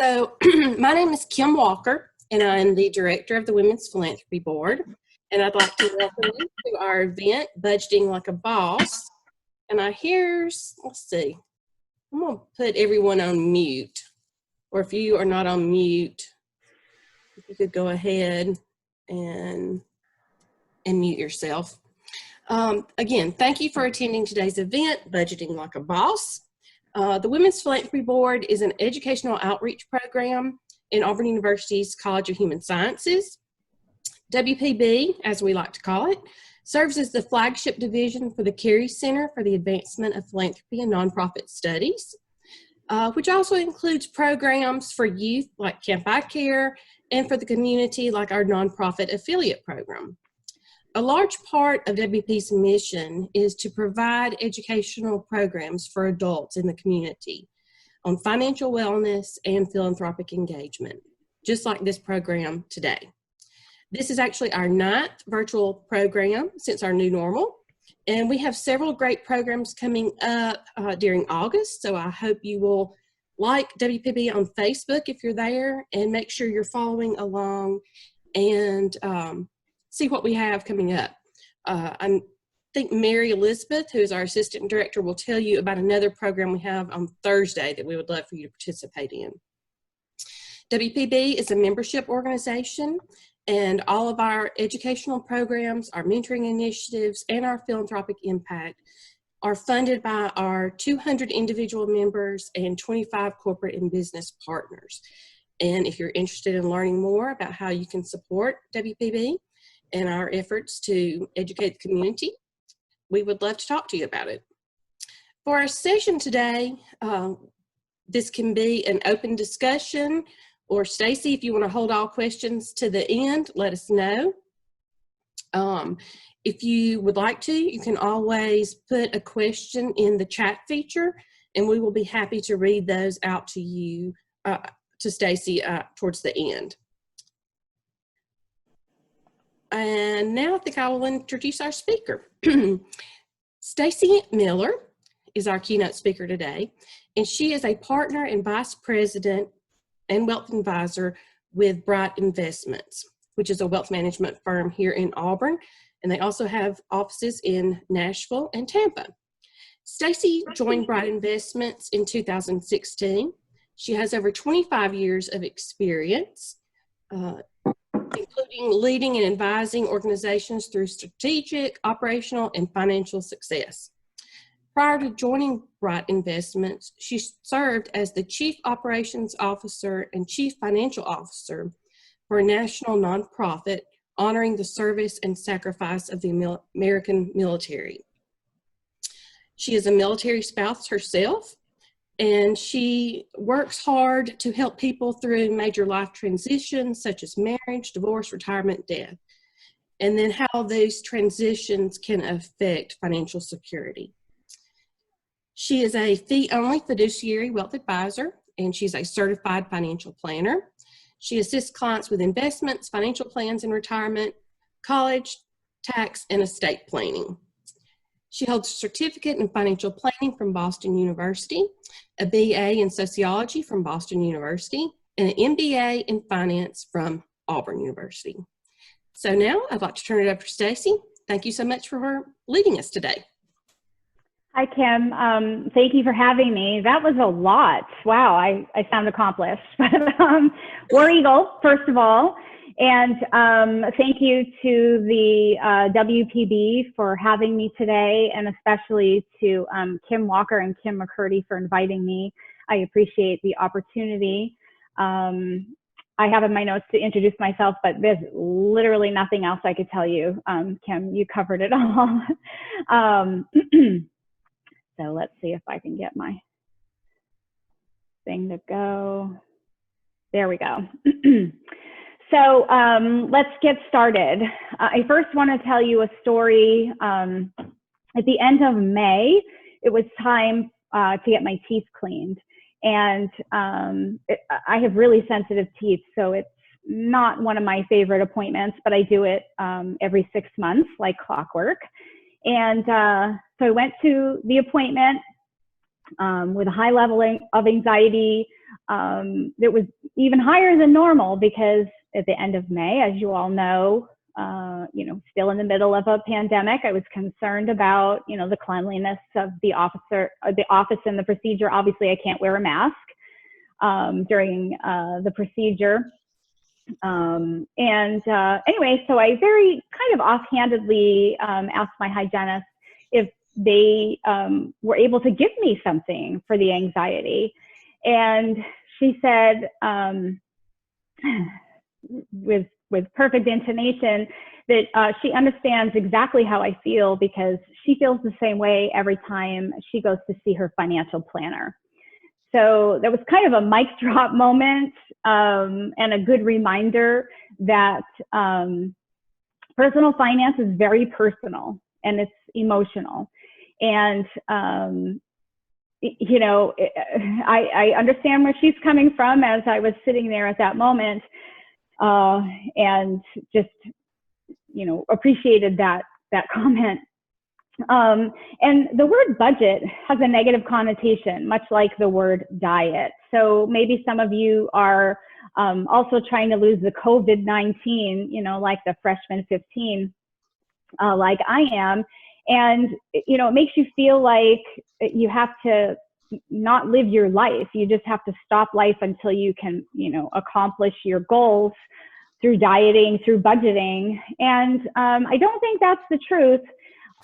So my name is Kim Walker, and I'm the director of the Women's Philanthropy Board. And I'd like to welcome you to our event, Budgeting Like a Boss. And let's see, I'm going to put everyone on mute. Or if you are not on mute, if you could go ahead and mute yourself. Again, thank you for attending today's event, Budgeting Like a Boss. The Women's Philanthropy Board is an educational outreach program in Auburn University's College of Human Sciences. WPB, as we like to call it, serves as the flagship division for the Carey Center for the Advancement of Philanthropy and Nonprofit Studies, which also includes programs for youth like Camp I Care and for the community like our nonprofit affiliate program. A large part of WP's mission is to provide educational programs for adults in the community on financial wellness and philanthropic engagement, just like this program today. This is actually our 9th virtual program since our new normal, and we have several great programs coming up during August, so I hope you will like WPB on Facebook if you're there, and make sure you're following along and see what we have coming up. I think Mary Elizabeth, who is our assistant director, will tell you about another program we have on Thursday that we would love for you to participate in. WPB is a membership organization, and all of our educational programs, our mentoring initiatives, and our philanthropic impact are funded by our 200 individual members and 25 corporate and business partners. And if you're interested in learning more about how you can support WPB and our efforts to educate the community, we would love to talk to you about it. For our session today, this can be an open discussion, or Stacy, if you want to hold all questions to the end, let us know. If you would like to, you can always put a question in the chat feature, and we will be happy to read those out to you, to Stacy, towards the end. And now I think I will introduce our speaker. Stacy Miller is our keynote speaker today, and she is a partner and vice president and wealth advisor with Bright Investments, which is a wealth management firm here in Auburn, and they also have offices in Nashville and Tampa. Stacy joined Bright Investments in 2016. She has over 25 years of experience, including leading and advising organizations through strategic, operational, and financial success. Prior to joining Bright Investments, she served as the Chief Operations Officer and Chief Financial Officer for a national nonprofit honoring the service and sacrifice of the American military. She is a military spouse herself, and she works hard to help people through major life transitions such as marriage, divorce, retirement, death, and then how those transitions can affect financial security. She is a fee-only fiduciary wealth advisor, and she's a certified financial planner. She assists clients with investments, financial plans in retirement, college, tax, and estate planning. She holds a certificate in financial planning from Boston University, a BA in sociology from Boston University, and an MBA in finance from Auburn University. So now I'd like to turn it over to Stacy. Thank you so much for her leading us today. Hi, Kim. Thank you for having me. That was a lot. Wow, I sound accomplished. But War Eagle, first of all. And thank you to the WPB for having me today, and especially to Kim Walker and Kim McCurdy for inviting me. I appreciate the opportunity. I have in my notes to introduce myself, but there's literally nothing else I could tell you. Kim, you covered it all. So let's see if I can get my thing to go. There we go. So let's get started. I first want to tell you a story. At the end of May, it was time to get my teeth cleaned. And I have really sensitive teeth, so it's not one of my favorite appointments, but I do it every 6 months, like clockwork. And so I went to the appointment with a high level of anxiety. It was even higher than normal because at the end of May, as you all know, still in the middle of a pandemic, I was concerned about, the cleanliness of the office and the procedure. Obviously, I can't wear a mask during the procedure. Anyway, so I very kind of offhandedly asked my hygienist if they were able to give me something for the anxiety. And she said, with perfect intonation, that she understands exactly how I feel because she feels the same way every time she goes to see her financial planner. So that was kind of a mic drop moment and a good reminder that personal finance is very personal and it's emotional. And, I understand where she's coming from as I was sitting there at that moment and just, appreciated that comment. And the word budget has a negative connotation, much like the word diet. So maybe some of you are also trying to lose the COVID-19, like the freshman 15, like I am. And, it makes you feel like you have to not live your life. You just have to stop life until you can, accomplish your goals through dieting, through budgeting. And I don't think that's the truth,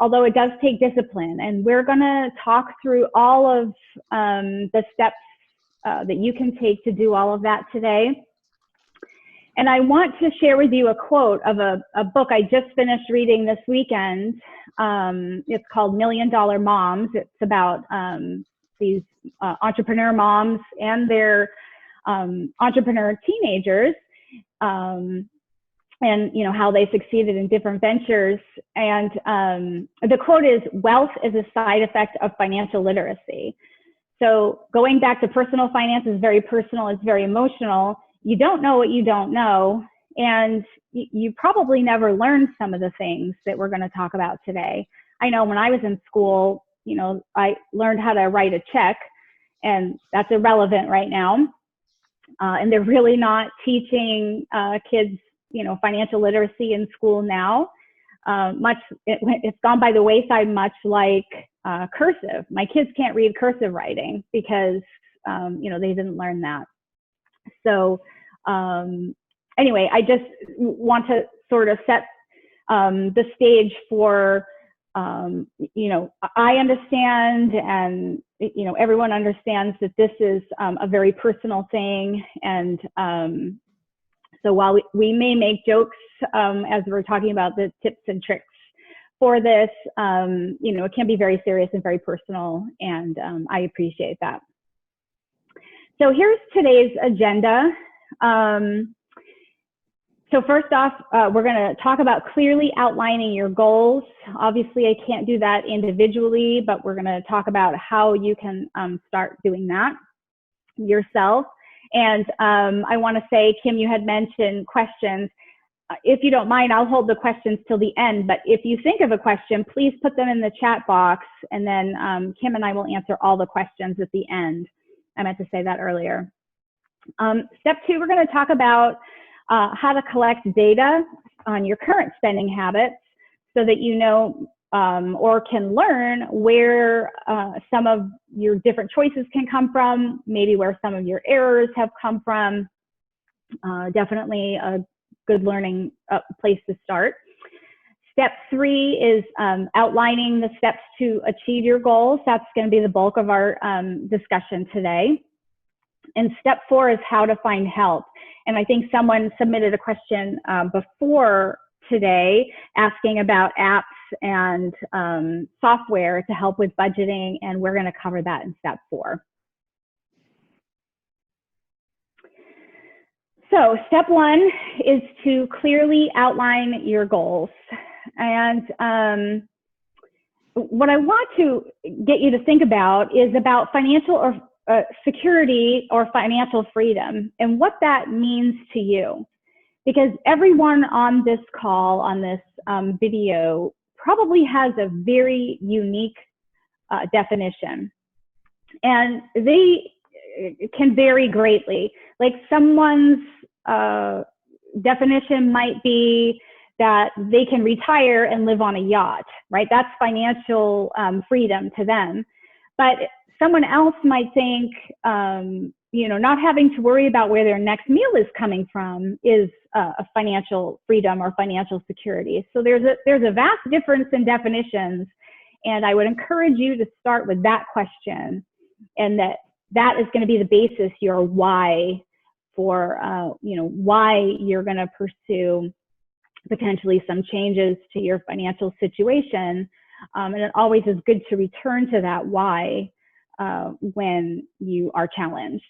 although it does take discipline. And we're going to talk through all of the steps that you can take to do all of that today. And I want to share with you a quote of a book I just finished reading this weekend. It's called $1 Million Moms. It's about these entrepreneur moms and their entrepreneur teenagers. And how they succeeded in different ventures. And the quote is, "Wealth is a side effect of financial literacy." So going back to personal finance is very personal, it's very emotional. You don't know what you don't know, and you probably never learned some of the things that we're going to talk about today. I know when I was in school, I learned how to write a check, and that's irrelevant right now. And they're really not teaching kids, financial literacy in school now. It's gone by the wayside, much like cursive. My kids can't read cursive writing because, they didn't learn that. So anyway, I just want to sort of set the stage for, I understand, and everyone understands that this is a very personal thing. And so while we may make jokes as we're talking about the tips and tricks for this, it can be very serious and very personal, and I appreciate that. So here's today's agenda. So first off, we're going to talk about clearly outlining your goals. Obviously, I can't do that individually, but we're going to talk about how you can start doing that yourself. And I want to say, Kim, you had mentioned questions. If you don't mind, I'll hold the questions till the end. But if you think of a question, please put them in the chat box, and then Kim and I will answer all the questions at the end. I meant to say that earlier. Step 2, we're going to talk about how to collect data on your current spending habits so that you know or can learn where some of your different choices can come from, maybe where some of your errors have come from. Definitely a good learning place to start. Step 3 is outlining the steps to achieve your goals. That's going to be the bulk of our discussion today. And step 4 is how to find help. And I think someone submitted a question before today asking about apps and software to help with budgeting, and we're going to cover that in step 4. So step 1 is to clearly outline your goals. And what I want to get you to think about is about financial or security or financial freedom and what that means to you. Because everyone on this call, on this video, probably has a very unique definition. And they it can vary greatly. Like someone's definition might be that they can retire and live on a yacht, right? That's financial freedom to them. But someone else might think, not having to worry about where their next meal is coming from is a financial freedom or financial security. So there's a vast difference in definitions. And I would encourage you to start with that question, and that is going to be the basis, your why for, why you're going to pursue potentially some changes to your financial situation. And it always is good to return to that why when you are challenged.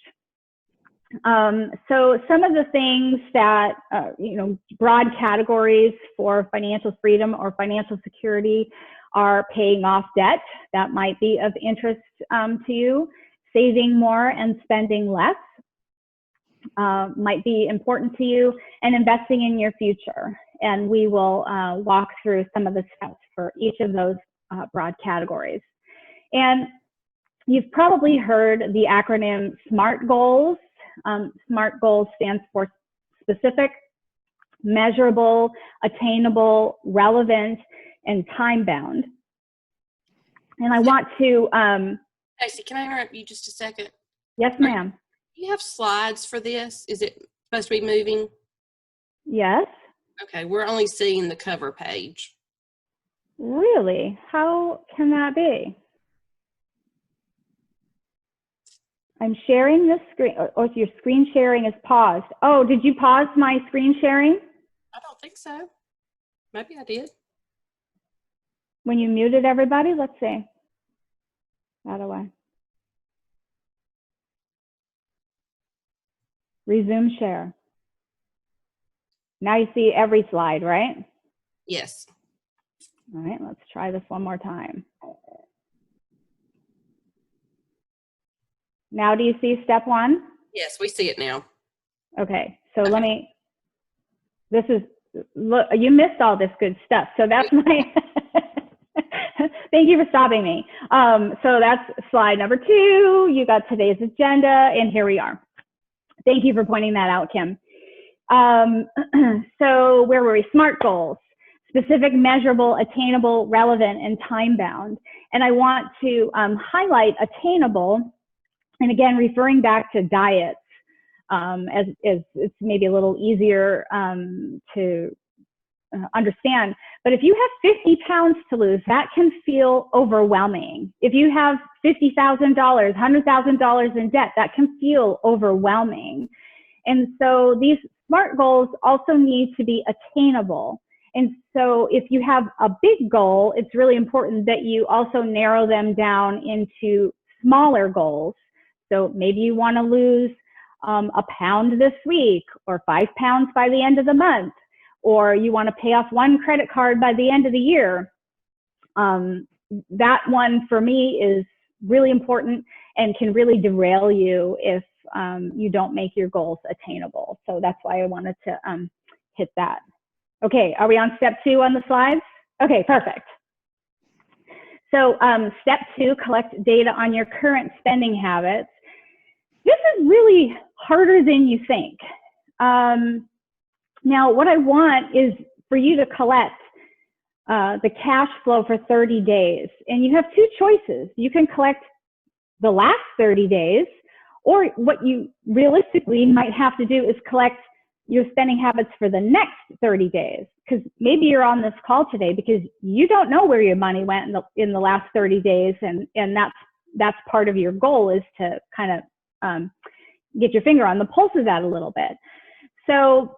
So some of the things that, broad categories for financial freedom or financial security are paying off debt. That might be of interest to you. Saving more and spending less might be important to you, and investing in your future. And we will walk through some of the steps for each of those broad categories. And you've probably heard the acronym SMART goals. SMART goals stands for specific, measurable, attainable, relevant, and time-bound. And I want to... Stacey, can I interrupt you just a second? Yes, ma'am. Do you have slides for this? Is it supposed to be moving? Yes. Okay, we're only seeing the cover page. Really? How can that be? I'm sharing this screen. Oh, your screen sharing is paused. Oh, did you pause my screen sharing? I don't think so. Maybe I did. When you muted everybody? Let's see. How do I? Resume share. Now you see every slide, right? Yes. All right, let's try this one more time. Now do you see step one? Yes, we see it now. Okay, so let me, look, you missed all this good stuff. So that's my, thank you for stopping me. So that's slide number 2. You got today's agenda, and here we are. Thank you for pointing that out, Kim. So where were we? SMART goals: specific, measurable, attainable, relevant, and time-bound. And I want to highlight attainable, and again, referring back to diets, as it's maybe a little easier to understand. But if you have 50 pounds to lose, that can feel overwhelming. If you have $50,000, $100,000 in debt, that can feel overwhelming. And so these SMART goals also need to be attainable. And so if you have a big goal, it's really important that you also narrow them down into smaller goals. So maybe you want to lose a pound this week, or 5 pounds by the end of the month, or you want to pay off 1 credit card by the end of the year. That one for me is really important and can really derail you if you don't make your goals attainable. So that's why I wanted to hit that. Okay, are we on step 2 on the slides? Okay, perfect. So step 2, collect data on your current spending habits. This is really harder than you think. Now, what I want is for you to collect the cash flow for 30 days. And you have 2 choices. You can collect the last 30 days, or what you realistically might have to do is collect your spending habits for the next 30 days. Because maybe you're on this call today because you don't know where your money went in the last 30 days. And that's part of your goal, is to kind of get your finger on the pulse of that a little bit. So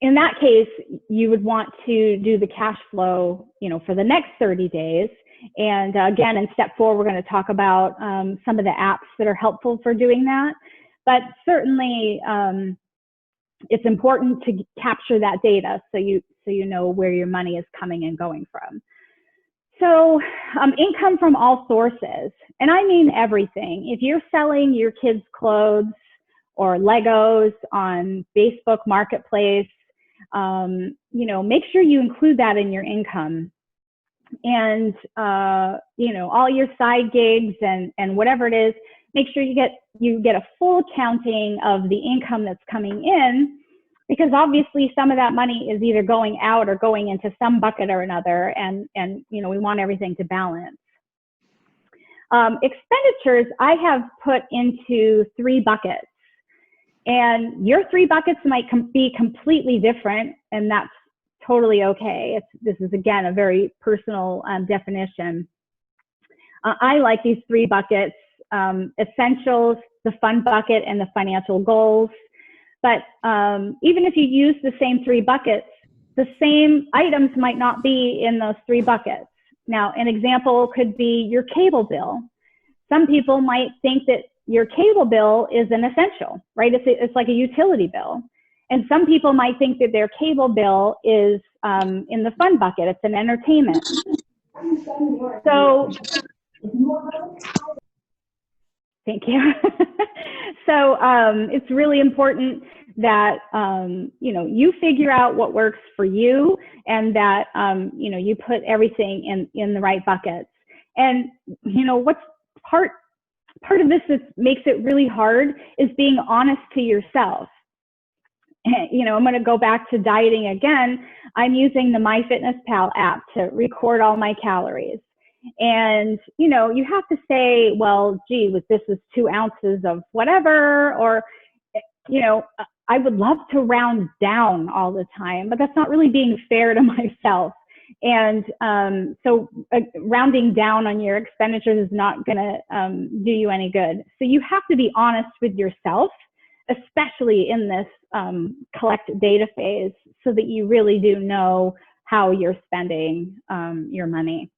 in that case, you would want to do the cash flow, for the next 30 days. And again, in step 4, we're going to talk about some of the apps that are helpful for doing that. But certainly, it's important to capture that data so you know where your money is coming and going from. So income from all sources, and I mean everything. If you're selling your kids' clothes or Legos on Facebook Marketplace, make sure you include that in your income. and you know, all your side gigs and whatever it is, make sure you get a full counting of the income that's coming in, because obviously some of that money is either going out or going into some bucket or another, and you know, we want everything to balance. Expenditures I have put into 3 buckets, and your 3 buckets might be completely different, and that's totally okay. This is, again, a very personal definition. I like these 3 buckets: essentials, the fun bucket, and the financial goals. But even if you use the same 3 buckets, the same items might not be in those 3 buckets. Now, an example could be your cable bill. Some people might think that your cable bill is an essential, right? It's like a utility bill. And some people might think that their cable bill is in the fun bucket. It's an entertainment. So, thank you. So it's really important that you know, you figure out what works for you, and that you know, you put everything in the right buckets. And you know, what's part of this that makes it really hard is being honest to yourself. You know, I'm going to go back to dieting again. I'm using the MyFitnessPal app to record all my calories. And, you know, you have to say, well, gee, this is 2 ounces of whatever, or, you know, I would love to round down all the time, but that's not really being fair to myself. And so rounding down on your expenditures is not going to do you any good. So you have to be honest with yourself, especially in this collect data phase, so that you really do know how you're spending your money.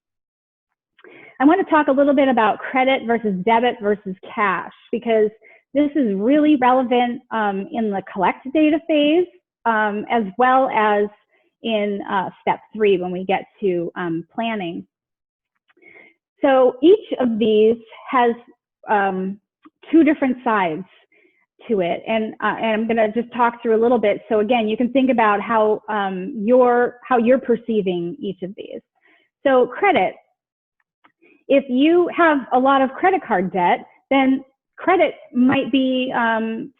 I want to talk a little bit about credit versus debit versus cash, because this is really relevant in the collect data phase, as well as in step 3 when we get to planning. So each of these has 2 different sides to it, and I'm going to just talk through a little bit. So again, you can think about how you're perceiving each of these. So credit. If you have a lot of credit card debt, then credit might be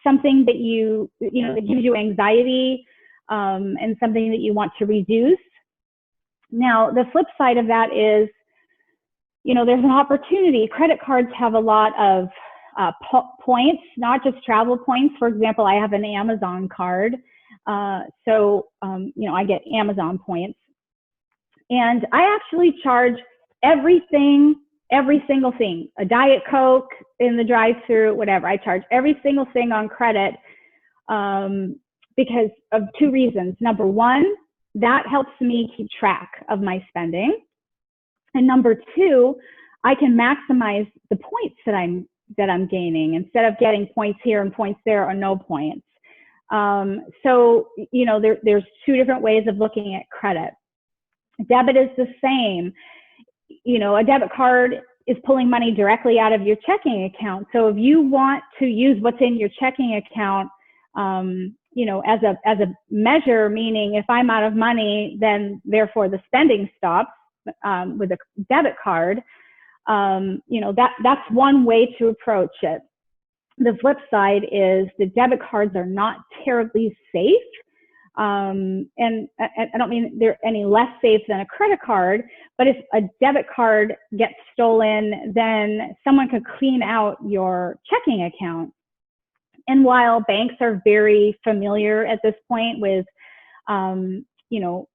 something that that gives you anxiety and something that you want to reduce. Now, the flip side of that is, you know, there's an opportunity. Credit cards have a lot of points, not just travel points. For example, I have an Amazon card, so you know, I get Amazon points, and I actually charge every single thing, a Diet Coke in the drive-thru, whatever. I charge every single thing on credit because of 2 reasons. Number 1, that helps me keep track of my spending. And number 2, I can maximize the points that I'm gaining, instead of getting points here and points there or no points. So, you know, there's 2 different ways of looking at credit. Debit is the same. You know, a debit card is pulling money directly out of your checking account. So if you want to use what's in your checking account, you know, as a measure, meaning if I'm out of money, then therefore the spending stops with a debit card. You know, that's one way to approach it. The flip side is the debit cards are not terribly safe. And I don't mean they're any less safe than a credit card, but if a debit card gets stolen, then someone could clean out your checking account. And while banks are very familiar at this point with, you know,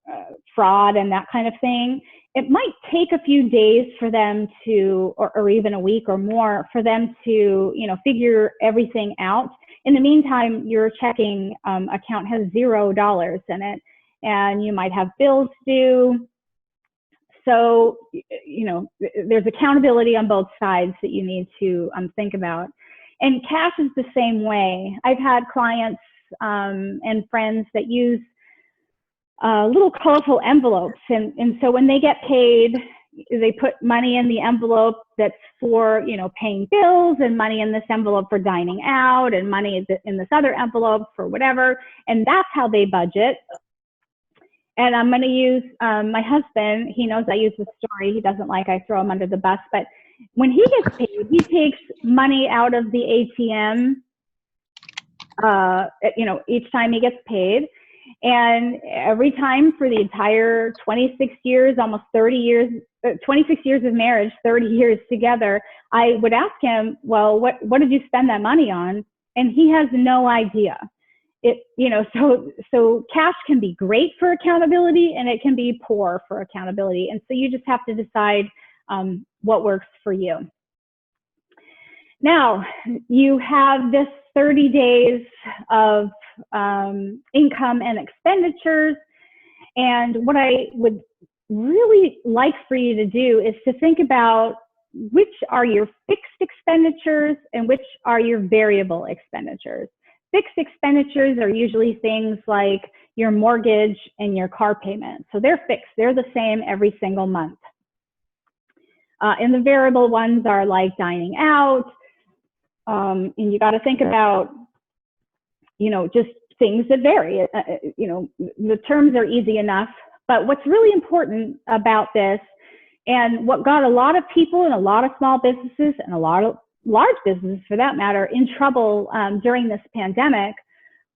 fraud and that kind of thing, it might take a few days for them to, or even a week or more, for them to, you know, figure everything out. In the meantime, your checking account has $0 in it, and you might have bills due. So, you know, there's accountability on both sides that you need to think about. And cash is the same way. I've had clients and friends that use little colorful envelopes, and so when they get paid, they put money in the envelope that's for, you know, paying bills, and money in this envelope for dining out, and money in this other envelope for whatever, and that's how they budget. And I'm going to use my husband. He knows I use this story. He doesn't like I throw him under the bus. But when he gets paid, he takes money out of the ATM, each time he gets paid. And every time for the entire 26 years, almost 30 years, 26 years of marriage, 30 years together, I would ask him, well, what did you spend that money on? And he has no idea. So cash can be great for accountability and it can be poor for accountability. And so you just have to decide what works for you. Now, you have this 30 days of income and expenditures. And what I would really like for you to do is to think about which are your fixed expenditures and which are your variable expenditures. Fixed expenditures are usually things like your mortgage and your car payment. So they're fixed. They're the same every single month. And the variable ones are like dining out. And you got to think about, just things that vary. The terms are easy enough. But what's really important about this, and what got a lot of people and a lot of small businesses and a lot of large businesses for that matter in trouble during this pandemic,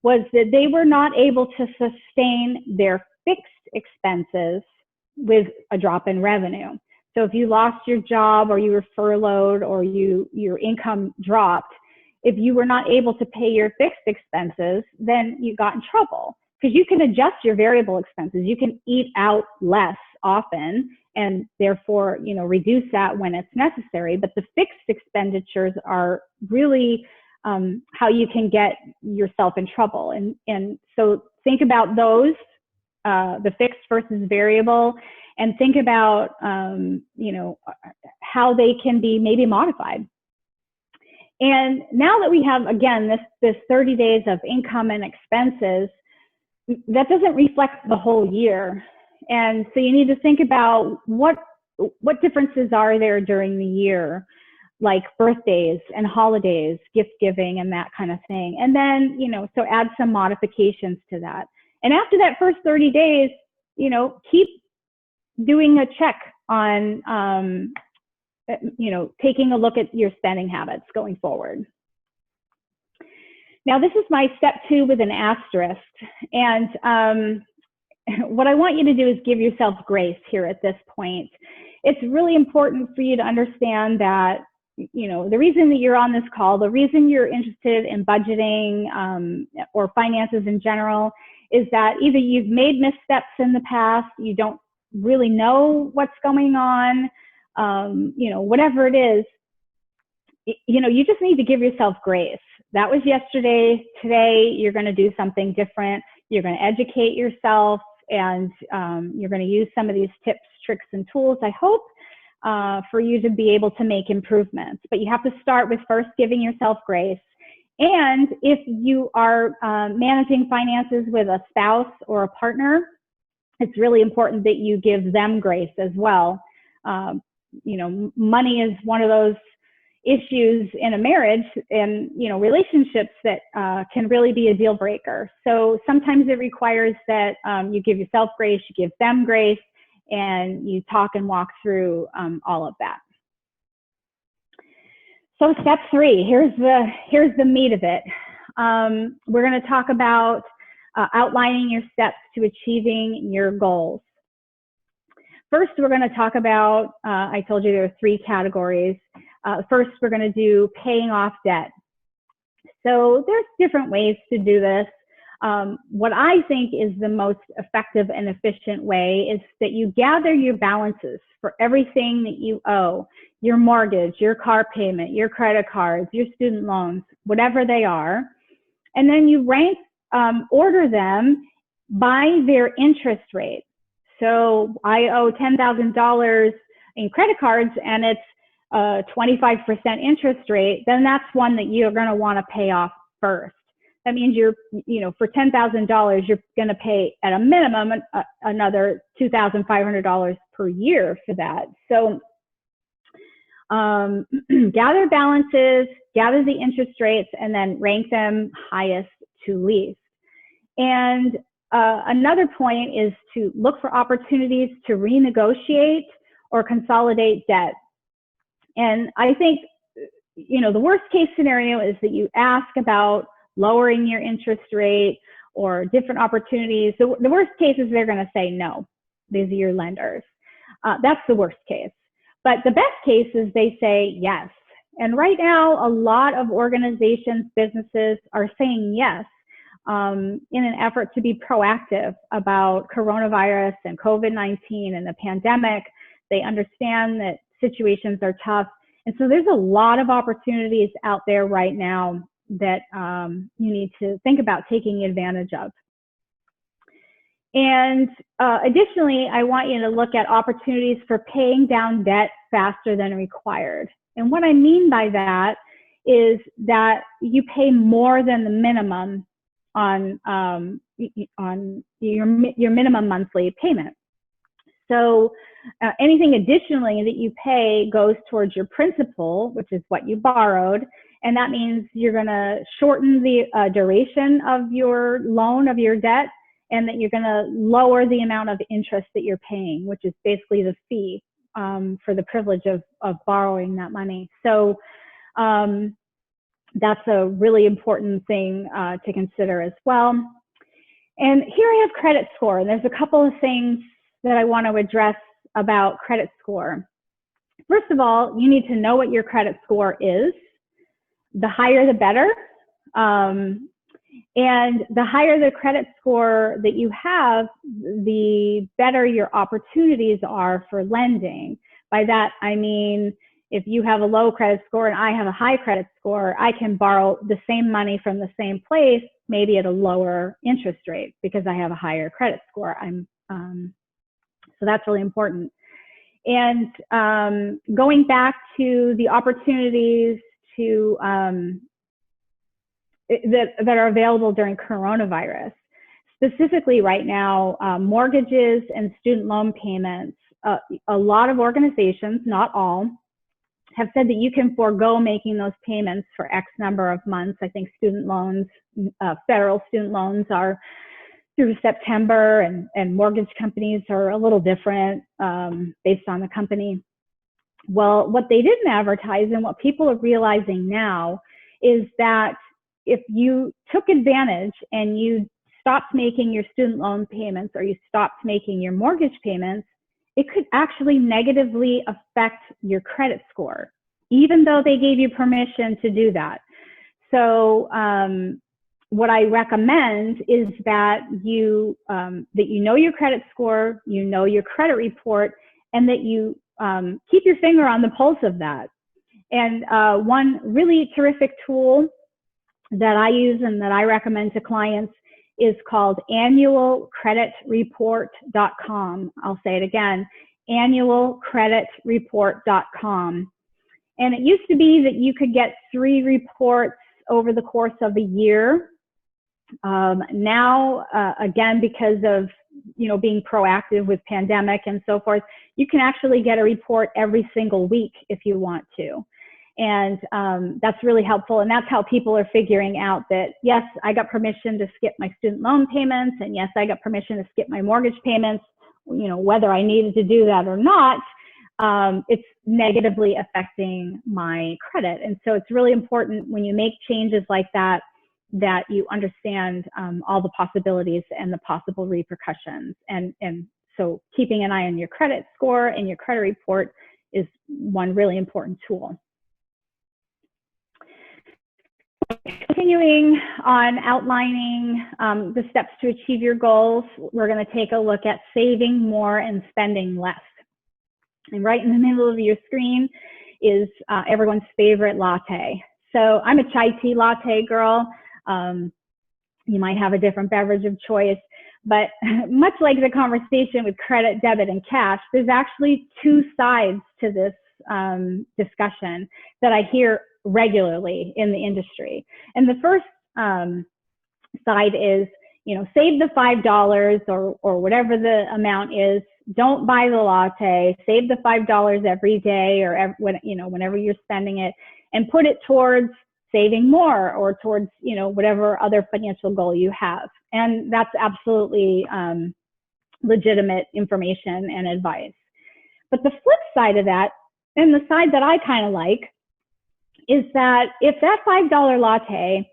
was that they were not able to sustain their fixed expenses with a drop in revenue. So if you lost your job or you were furloughed or your income dropped, if you were not able to pay your fixed expenses, then you got in trouble, because you can adjust your variable expenses. You can eat out less often and therefore, reduce that when it's necessary. But the fixed expenditures are really how you can get yourself in trouble. And so think about those, the fixed versus variable, and think about, how they can be maybe modified. And now that we have, again, this 30 days of income and expenses, that doesn't reflect the whole year. And so you need to think about what differences are there during the year, like birthdays and holidays, gift giving and that kind of thing. And then, so add some modifications to that. And after that first 30 days, keep doing a check on, taking a look at your spending habits going forward. Now, this is my step 2 with an asterisk. And what I want you to do is give yourself grace here at this point. It's really important for you to understand that, the reason that you're on this call, the reason you're interested in budgeting or finances in general, is that either you've made missteps in the past, you don't really know what's going on, whatever it is, you just need to give yourself grace. That was yesterday. Today, you're going to do something different. You're going to educate yourself, and you're going to use some of these tips, tricks, and tools, I hope, for you to be able to make improvements. But you have to start with first giving yourself grace. And if you are managing finances with a spouse or a partner, it's really important that you give them grace as well. Money is one of those issues in a marriage and, relationships that can really be a deal breaker. So sometimes it requires that you give yourself grace, you give them grace, and you talk and walk through all of that. So step 3, here's the meat of it. We're going to talk about outlining your steps to achieving your goals. First, we're going to talk about, I told you there are 3 categories. First, we're going to do paying off debt. So there's different ways to do this. What I think is the most effective and efficient way is that you gather your balances for everything that you owe, your mortgage, your car payment, your credit cards, your student loans, whatever they are, and then you order them by their interest rate. So I owe $10,000 in credit cards and it's 25% interest rate, then that's one that you're going to want to pay off first. That means for $10,000, you're going to pay at a minimum another $2,500 per year for that. So gather balances, gather the interest rates, and then rank them highest to least. And another point is to look for opportunities to renegotiate or consolidate debt. And I think, you know, the worst case scenario is that you ask about lowering your interest rate or different opportunities. The worst case is they're going to say no. These are your lenders. That's the worst case. But the best case is they say yes. And right now, a lot of organizations, businesses are saying yes in an effort to be proactive about coronavirus and COVID-19 and the pandemic. They understand that situations are tough. And so there's a lot of opportunities out there right now that you need to think about taking advantage of. And additionally, I want you to look at opportunities for paying down debt faster than required. And what I mean by that is that you pay more than the minimum on your minimum monthly payment. So anything additionally that you pay goes towards your principal, which is what you borrowed. And that means you're going to shorten the duration of your loan, of your debt, and that you're going to lower the amount of interest that you're paying, which is basically the fee for the privilege of borrowing that money. So that's a really important thing to consider as well. And here I have credit score, and there's a couple of things that I want to address about credit score. First of all, you need to know what your credit score is. The higher, the better. And the higher the credit score that you have, the better your opportunities are for lending. By that, I mean, if you have a low credit score and I have a high credit score, I can borrow the same money from the same place, maybe at a lower interest rate because I have a higher credit score. So that's really important. And going back to the opportunities to that are available during coronavirus, specifically right now, mortgages and student loan payments. A lot of organizations, not all, have said that you can forego making those payments for X number of months. I think student loans, federal student loans are through September, and mortgage companies are a little different based on the company. Well, what they didn't advertise and what people are realizing now is that if you took advantage and you stopped making your student loan payments or you stopped making your mortgage payments, it could actually negatively affect your credit score, even though they gave you permission to do that. So what I recommend is that you know your credit score, you know your credit report, and that you keep your finger on the pulse of that. And one really terrific tool that I use and that I recommend to clients is called annualcreditreport.com. I'll say it again, annualcreditreport.com. And it used to be that you could get 3 reports over the course of a year. Now, again, because of being proactive with pandemic and so forth, you can actually get a report every single week if you want to. And that's really helpful. And that's how people are figuring out that, yes, I got permission to skip my student loan payments. And yes, I got permission to skip my mortgage payments, whether I needed to do that or not, it's negatively affecting my credit. And so it's really important when you make changes like that, that you understand all the possibilities and the possible repercussions. And so keeping an eye on your credit score and your credit report is one really important tool. Continuing on outlining the steps to achieve your goals, we're going to take a look at saving more and spending less. And right in the middle of your screen is everyone's favorite latte. So I'm a chai tea latte girl. You might have a different beverage of choice, but much like the conversation with credit, debit, and cash, there's actually 2 sides to this discussion that I hear regularly in the industry. And the first side is, save the $5 or whatever the amount is. Don't buy the latte. Save the $5 every day or whenever you're spending it, and put it towards saving more or towards, you know, whatever other financial goal you have. And that's absolutely legitimate information and advice. But the flip side of that, and the side that I kind of like, is that if that $5 latte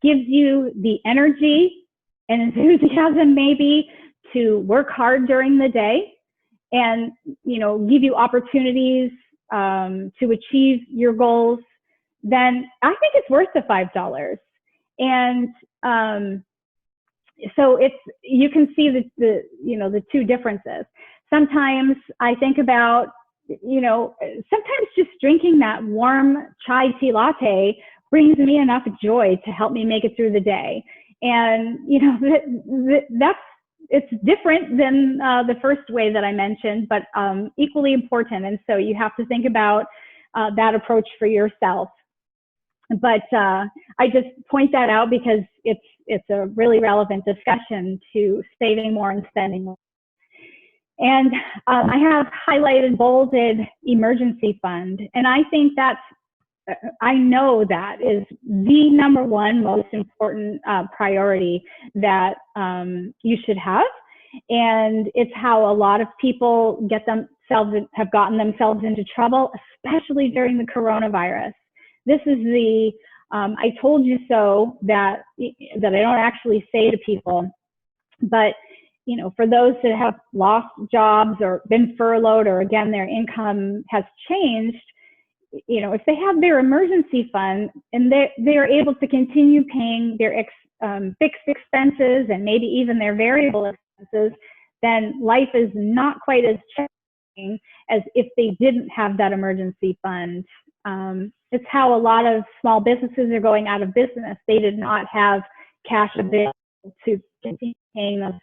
gives you the energy and enthusiasm maybe to work hard during the day and, you know, give you opportunities to achieve your goals, then I think it's worth the $5. And so you can see the you know, the two differences. Sometimes I think about, you know, sometimes just drinking that warm chai tea latte brings me enough joy to help me make it through the day. And, you know, it's different than the first way that I mentioned, but equally important. And so you have to think about that approach for yourself. But I just point that out because it's a really relevant discussion to saving more and spending more. And I have highlighted, bolded emergency fund. And I think I know that is the number one most important priority that you should have. And it's how a lot of people have gotten themselves into trouble, especially during the coronavirus. This is the I told you so that I don't actually say to people, but you know, for those that have lost jobs or been furloughed, or again, their income has changed, you know, if they have their emergency fund and they are able to continue paying their fixed expenses and maybe even their variable expenses, then life is not quite as challenging as if they didn't have that emergency fund. It's how a lot of small businesses are going out of business. They did not have cash available to continue paying those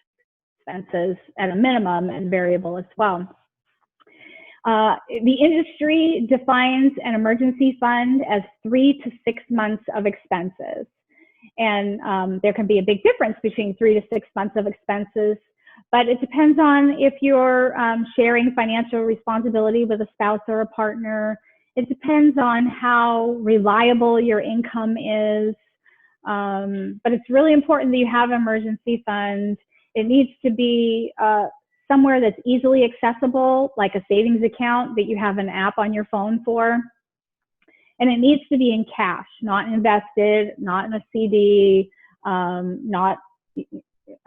expenses at a minimum, and variable as well. The industry defines an emergency fund as 3 to 6 months of expenses. And there can be a big difference between 3 to 6 months of expenses, but it depends on if you're sharing financial responsibility with a spouse or a partner. It depends on how reliable your income is. But it's really important that you have an emergency fund. It needs to be somewhere that's easily accessible, like a savings account that you have an app on your phone for. And it needs to be in cash, not invested, not in a CD, not,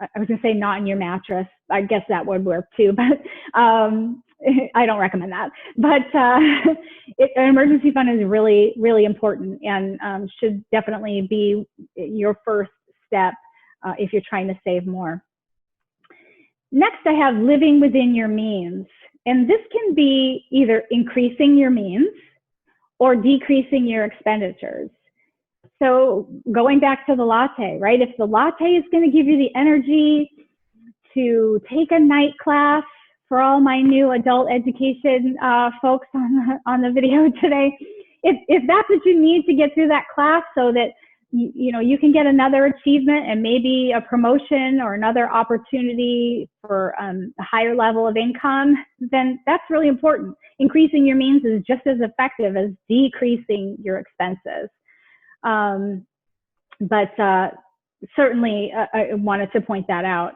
I was gonna say not in your mattress. I guess that would work too, but I don't recommend that. But an emergency fund is really, really important, and should definitely be your first step if you're trying to save more. Next, I have living within your means. And this can be either increasing your means or decreasing your expenditures. So going back to the latte, right? If the latte is going to give you the energy to take a night class, for all my new adult education folks on the video today, if that's what you need to get through that class so that you know, you can get another achievement and maybe a promotion or another opportunity for a higher level of income, then that's really important. Increasing your means is just as effective as decreasing your expenses. But certainly I wanted to point that out.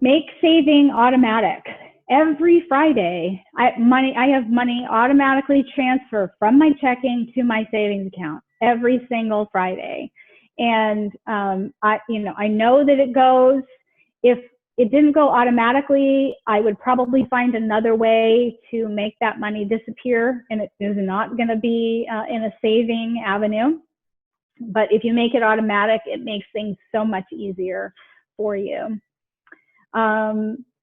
Make saving automatic. Every Friday, I have money automatically transferred from my checking to my savings account every single Friday. And I know that it goes. If it didn't go automatically, I would probably find another way to make that money disappear, and it is not going to be in a saving avenue. But if you make it automatic, it makes things so much easier for you.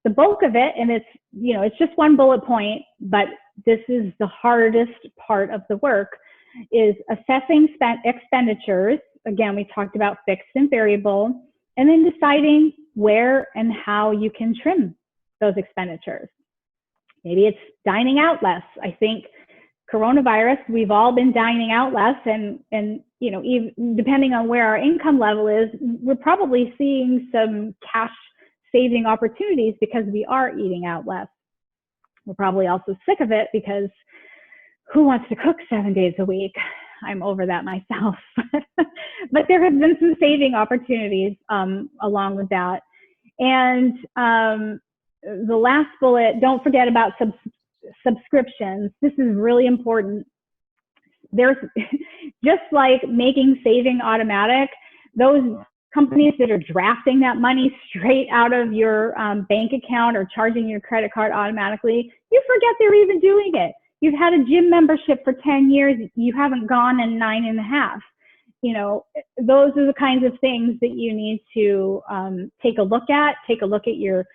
The bulk of it, and it's just one bullet point, but this is the hardest part of the work, is assessing expenditures. Again, we talked about fixed and variable, and then deciding where and how you can trim those expenditures. Maybe it's dining out less. I think coronavirus, we've all been dining out less, and even depending on where our income level is, we're probably seeing some cash saving opportunities because we are eating out less. We're probably also sick of it because who wants to cook 7 days a week? I'm over that myself. But there have been some saving opportunities along with that. And the last bullet, don't forget about subscriptions. This is really important. There's just like making saving automatic, those companies that are drafting that money straight out of your bank account or charging your credit card automatically, you forget they're even doing it. You've had a gym membership for 10 years, you haven't gone in 9.5. You know, those are the kinds of things that you need to take a look at. Take a look at your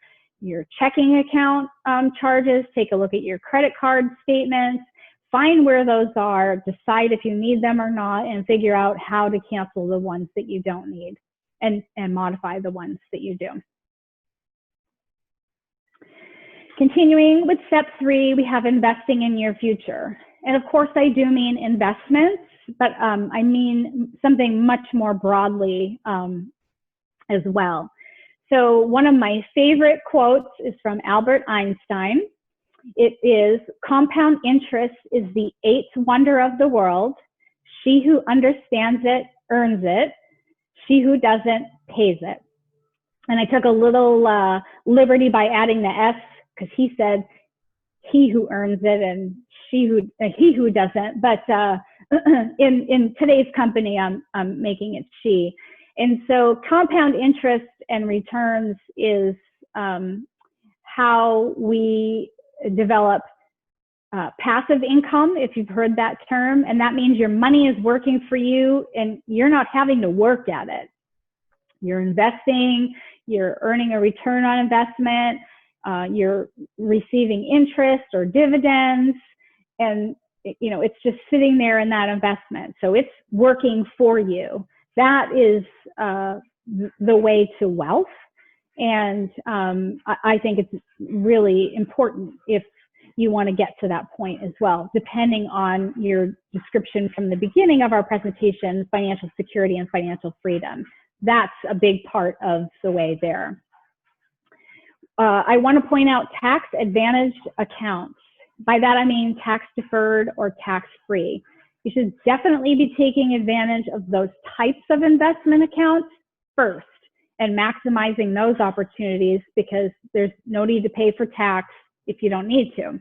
checking account charges, take a look at your credit card statements, find where those are, decide if you need them or not, and figure out how to cancel the ones that you don't need and modify the ones that you do. Continuing with step 3, we have investing in your future. And of course, I do mean investments, but I mean something much more broadly as well. So one of my favorite quotes is from Albert Einstein. It is, "Compound interest is the 8th wonder of the world. She who understands it earns it. She who doesn't pays it." And I took a little liberty by adding the S, because he said he who earns it and he who doesn't. But in today's company, I'm making it she. And so compound interest and returns is how we develop passive income, if you've heard that term. And that means your money is working for you and you're not having to work at it. You're investing, you're earning a return on investment, you're receiving interest or dividends, and you know, it's just sitting there in that investment. So it's working for you. That is the way to wealth. And I think it's really important if you want to get to that point as well, depending on your description from the beginning of our presentation, financial security and financial freedom. That's a big part of the way there. I want to point out tax advantaged accounts. By that I mean tax deferred or tax free. You should definitely be taking advantage of those types of investment accounts first and maximizing those opportunities, because there's no need to pay for tax if you don't need to.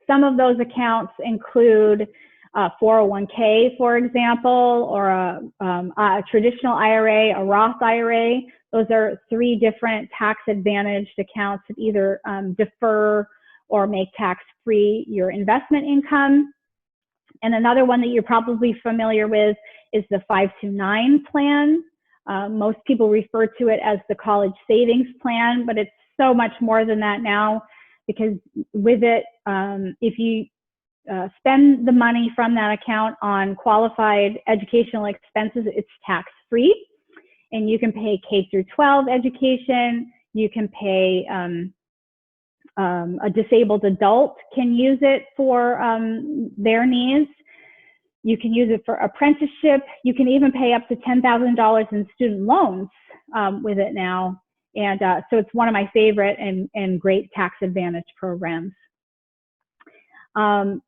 Some of those accounts include 401k, for example, or a traditional IRA, a Roth IRA. Those are 3 different tax advantaged accounts that either defer or make tax-free your investment income. And another one that you're probably familiar with is the 529 plan. Most people refer to it as the college savings plan, but it's so much more than that now, because with it, if you spend the money from that account on qualified educational expenses, it's tax-free. And you can pay K through 12 education. You can pay, a disabled adult can use it for their needs. You can use it for apprenticeship. You can even pay up to $10,000 in student loans with it now. And so it's one of my favorite and great tax advantage programs. I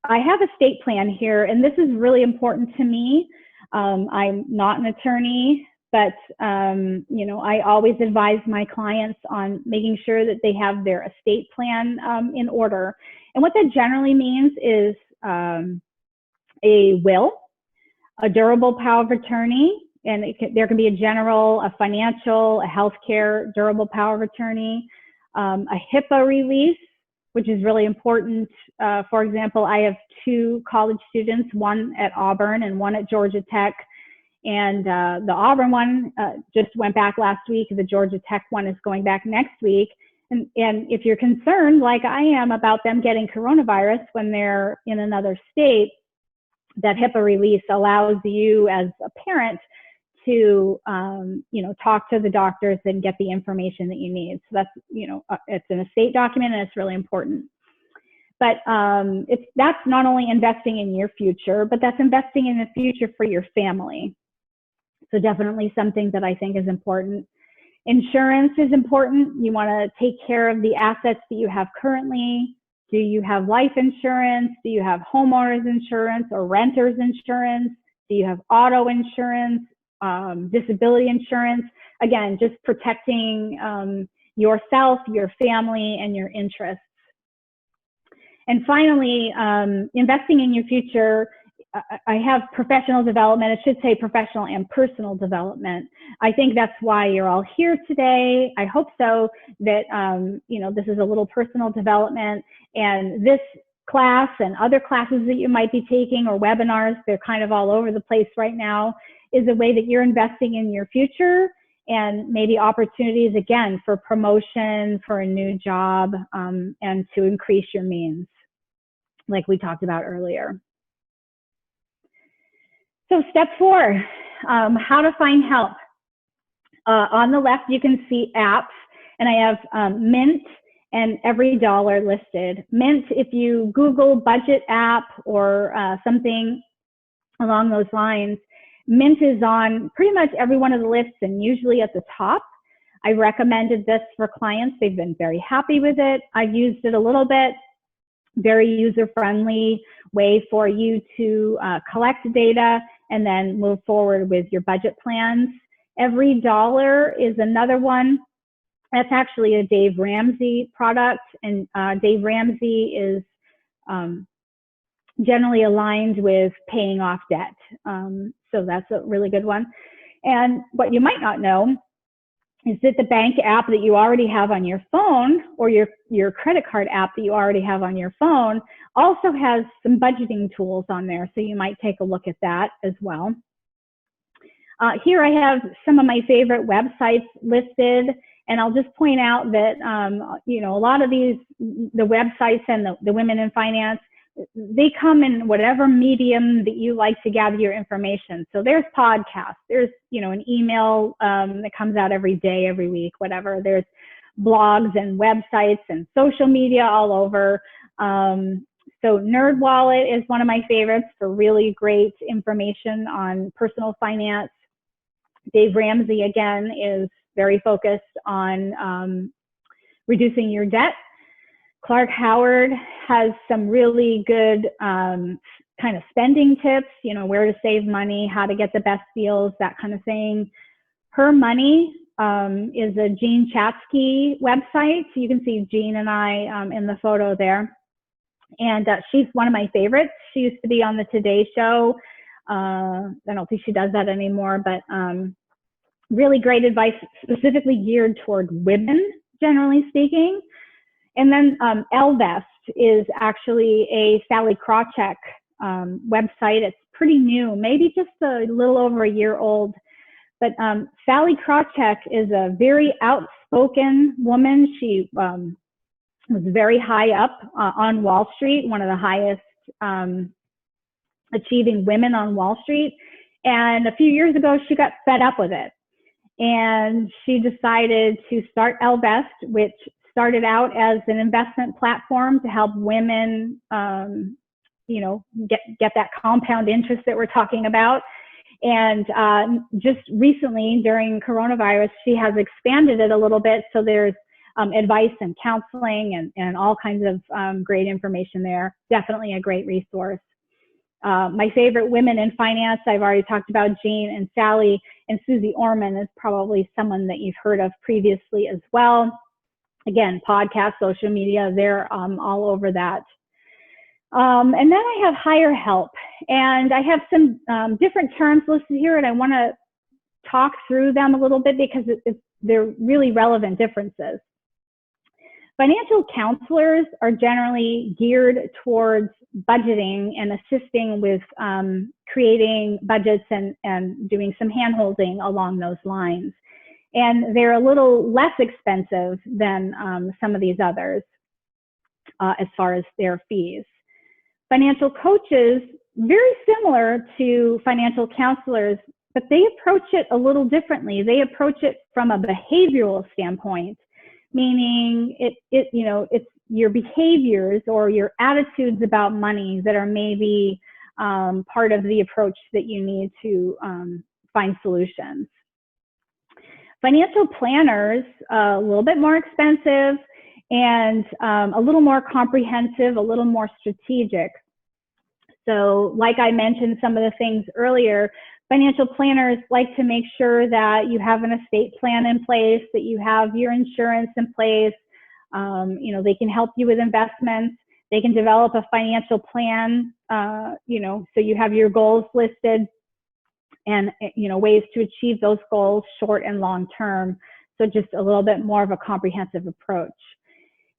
have a state plan here, and this is really important to me. I'm not an attorney, but you know, I always advise my clients on making sure that they have their estate plan in order. And what that generally means is a will, a durable power of attorney, and there can be a general, a financial, a healthcare durable power of attorney, a HIPAA release, which is really important. For example, I have 2 college students, one at Auburn and one at Georgia Tech. And the Auburn one just went back last week. The Georgia Tech one is going back next week. And if you're concerned, like I am, about them getting coronavirus when they're in another state, that HIPAA release allows you as a parent to, you know, talk to the doctors and get the information that you need. So that's, you know, it's an estate document and it's really important. But that's not only investing in your future, but that's investing in the future for your family. So definitely something that I think is important. Insurance is important. You want to take care of the assets that you have currently Do you have life insurance? Do you have homeowners insurance or renters insurance? Do you have auto insurance, disability insurance? Again, just protecting yourself, your family, and your interests. And finally, investing in your future. I have professional development. It should say professional and personal development. I think that's why you're all here today. I hope so, that this is a little personal development, and this class and other classes that you might be taking or webinars, they're kind of all over the place right now, is a way that you're investing in your future and maybe opportunities, again, for promotion, for a new job, and to increase your means, like we talked about earlier. So step 4, how to find help. On the left, you can see apps, and I have Mint and EveryDollar listed. Mint, if you Google budget app or something along those lines, Mint is on pretty much every one of the lists and usually at the top. I recommended this for clients. They've been very happy with it. I've used it a little bit. Very user-friendly way for you to collect data and then move forward with your budget plans. EveryDollar is another one. That's actually a Dave Ramsey product, and Dave Ramsey is generally aligned with paying off debt. So that's a really good one. And what you might not know is that the bank app that you already have on your phone, or your credit card app that you already have on your phone, also has some budgeting tools on there. So you might take a look at that as well. Here I have some of my favorite websites listed, and I'll just point out that a lot of these, the websites and the Women in Finance, they come in whatever medium that you like to gather your information. So there's podcasts, there's an email that comes out every day, every week, whatever. There's blogs and websites and social media all over. So NerdWallet is one of my favorites for really great information on personal finance. Dave Ramsey, again, is very focused on reducing your debt. Clark Howard has some really good kind of spending tips, where to save money, how to get the best deals, that kind of thing. Her Money is a Jean Chatzky website. So you can see Jean and I in the photo there. And she's one of my favorites. She used to be on the Today Show. I don't think she does that anymore, but really great advice, specifically geared toward women, generally speaking. And then Elvest is actually a Sally Krawcheck website. It's pretty new, maybe just a little over a year old. But Sally Krawcheck is a very outspoken woman. She was very high up on Wall Street, one of the highest achieving women on Wall Street. And a few years ago, she got fed up with it. And she decided to start Elvest, which started out as an investment platform to help women, get that compound interest that we're talking about. And just recently, during coronavirus, she has expanded it a little bit. So there's advice and counseling and all kinds of great information there. Definitely a great resource. My favorite women in finance, I've already talked about Jean and Sally, and Susie Orman is probably someone that you've heard of previously as well. Again, podcast, social media, they're all over that. And then I have Hire Help, and I have some different terms listed here, and I want to talk through them a little bit because they're really relevant differences. Financial counselors are generally geared towards budgeting and assisting with creating budgets and doing some hand-holding along those lines. And they're a little less expensive than some of these others as far as their fees. Financial coaches, very similar to financial counselors, but they approach it a little differently. They approach it from a behavioral standpoint, meaning it's your behaviors or your attitudes about money that are maybe part of the approach that you need to find solutions. Financial planners, a little bit more expensive, and a little more comprehensive, a little more strategic. So like I mentioned some of the things earlier, financial planners like to make sure that you have an estate plan in place, that you have your insurance in place. You know, they can help you with investments. They can develop a financial plan, you know, so you have your goals listed and, you know, ways to achieve those goals, short and long term. So just a little bit more of a comprehensive approach.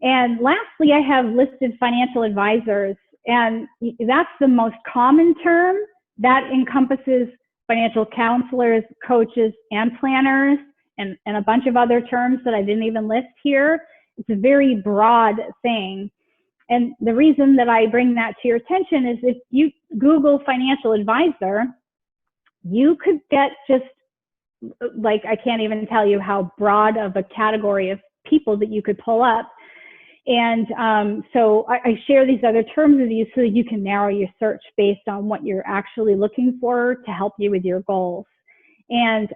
And lastly, I have listed financial advisors, and that's the most common term. That encompasses financial counselors, coaches, and planners, and a bunch of other terms that I didn't even list here. It's a very broad thing. And the reason that I bring that to your attention is if you Google financial advisor, you could get just like, I can't even tell you how broad of a category of people that you could pull up. And so I share these other terms with you so that you can narrow your search based on what you're actually looking for to help you with your goals. And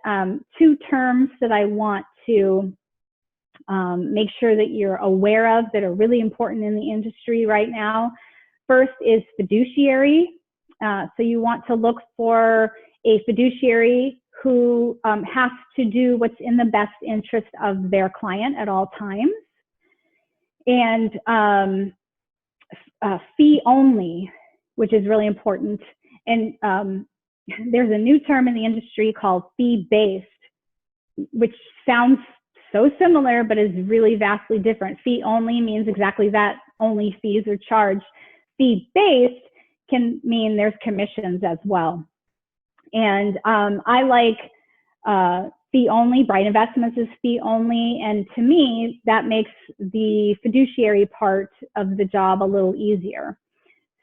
two terms that I want to make sure that you're aware of that are really important in the industry right now. First is fiduciary. So you want to look for a fiduciary who has to do what's in the best interest of their client at all times. And fee only, which is really important. And there's a new term in the industry called fee-based, which sounds so similar, but is really vastly different. Fee only means exactly that, only fees are charged. Fee-based can mean there's commissions as well. And I like fee only. Bright Investments is fee only. And to me, that makes the fiduciary part of the job a little easier.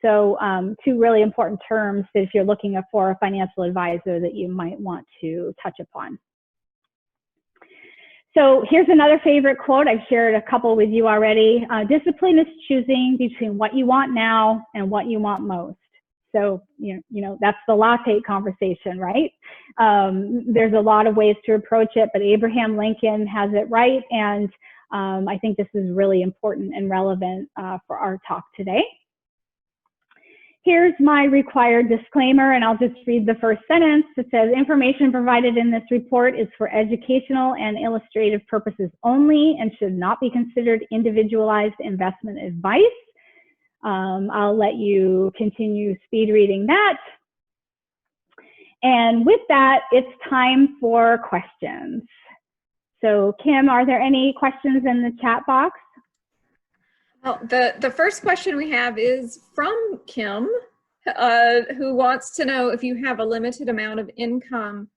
So two really important terms that if you're looking for a financial advisor that you might want to touch upon. So here's another favorite quote. I've shared a couple with you already. Discipline is choosing between what you want now and what you want most. So, you know, that's the latte conversation, right? There's a lot of ways to approach it, but Abraham Lincoln has it right. And I think this is really important and relevant for our talk today. Here's my required disclaimer, and I'll just read the first sentence. It says, information provided in this report is for educational and illustrative purposes only and should not be considered individualized investment advice. I'll let you continue speed reading that. And with that, it's time for questions. So Kim, are there any questions in the chat box? Well, the first question we have is from Kim, who wants to know if you have a limited amount of income,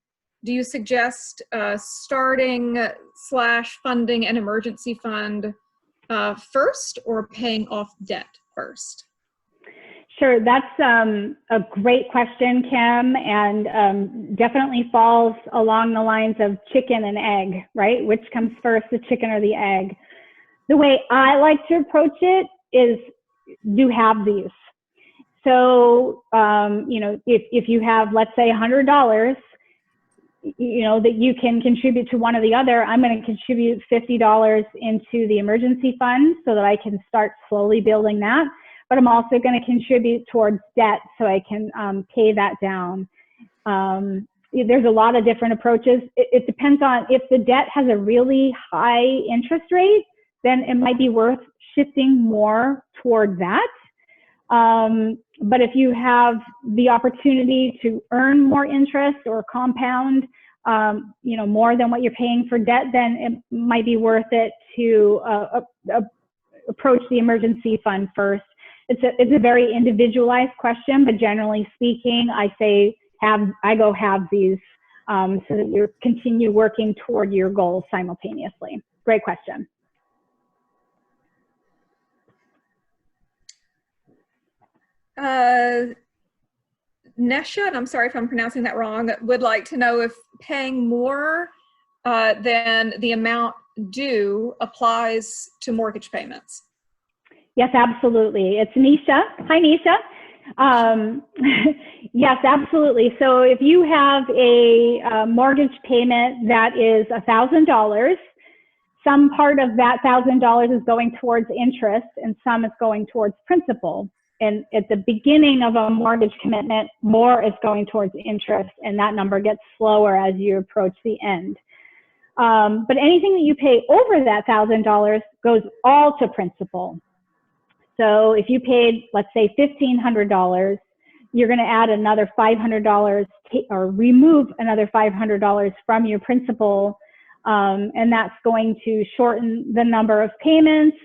do you suggest starting/funding an emergency fund first or paying off debt first? Sure, that's a great question, Kim, and definitely falls along the lines of chicken and egg, right? Which comes first, the chicken or the egg? The way I like to approach it is do halvesies. So, you know, if you have, let's say, $100, you know, that you can contribute to one or the other, I'm going to contribute $50 into the emergency fund so that I can start slowly building that. But I'm also going to contribute towards debt so I can pay that down. There's a lot of different approaches. It depends on if the debt has a really high interest rate, then it might be worth shifting more toward that. But if you have the opportunity to earn more interest or compound, you know, more than what you're paying for debt, then it might be worth it to approach the emergency fund first. It's a very individualized question, but generally speaking, I say I go halvesies so that you continue working toward your goals simultaneously. Great question. Nesha, and I'm sorry if I'm pronouncing that wrong, would like to know if paying more than the amount due applies to mortgage payments. Yes, absolutely. It's Nisha. Hi, Nisha. Yes, absolutely. So if you have a mortgage payment that is $1,000, some part of that $1,000 is going towards interest and some is going towards principal. And at the beginning of a mortgage commitment, more is going towards interest, and that number gets slower as you approach the end. But anything that you pay over that $1,000 goes all to principal. So if you paid, let's say, $1,500, you're going to add another $500 or remove another $500 from your principal, and that's going to shorten the number of payments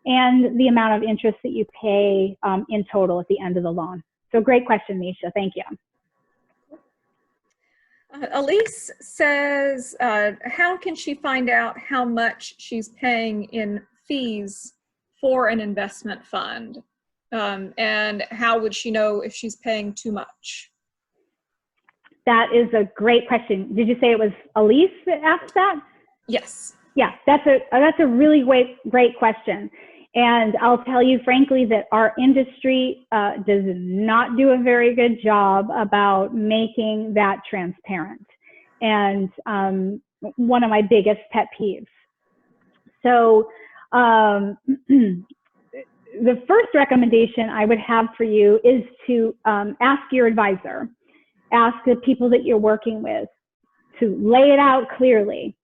and the amount of interest that you pay in total at the end of the loan. So great question, Misha. Thank you. Elise says, how can she find out how much she's paying in fees for an investment fund? And how would she know if she's paying too much? That is a great question. Did you say it was Elise that asked that? Yes. Yeah, that's a really great question. And I'll tell you frankly that our industry does not do a very good job about making that transparent. And one of my biggest pet peeves. So the first recommendation I would have for you is to ask your advisor, ask the people that you're working with to lay it out clearly.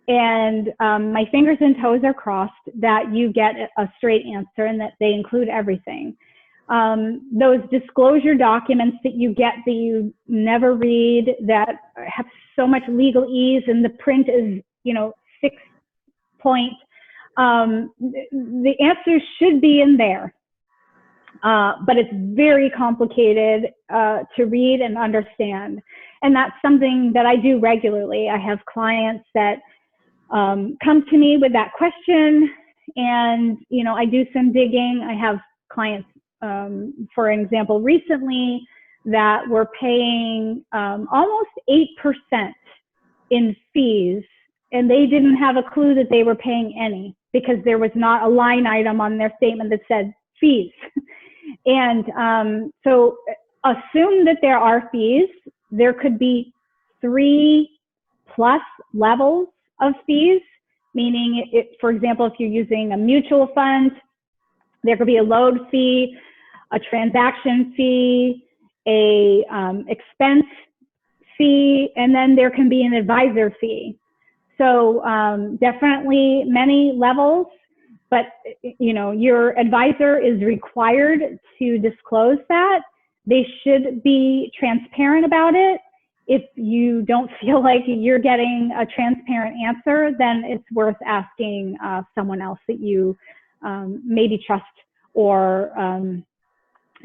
And my fingers and toes are crossed that you get a straight answer and that they include everything. Those disclosure documents that you get that you never read, that have so much legalese and the print is, 6 point. The answers should be in there, but it's very complicated to read and understand. And that's something that I do regularly. I have clients that come to me with that question, and I do some digging. I have clients, for example, recently that were paying almost 8% in fees, and they didn't have a clue that they were paying any because there was not a line item on their statement that said fees. And so assume that there are fees. There could be 3+ levels of fees, meaning, for example, if you're using a mutual fund, there could be a load fee, a transaction fee, a expense fee, and then there can be an advisor fee. So definitely many levels, but your advisor is required to disclose that. They should be transparent about it. If you don't feel like you're getting a transparent answer, then it's worth asking someone else that you maybe trust, or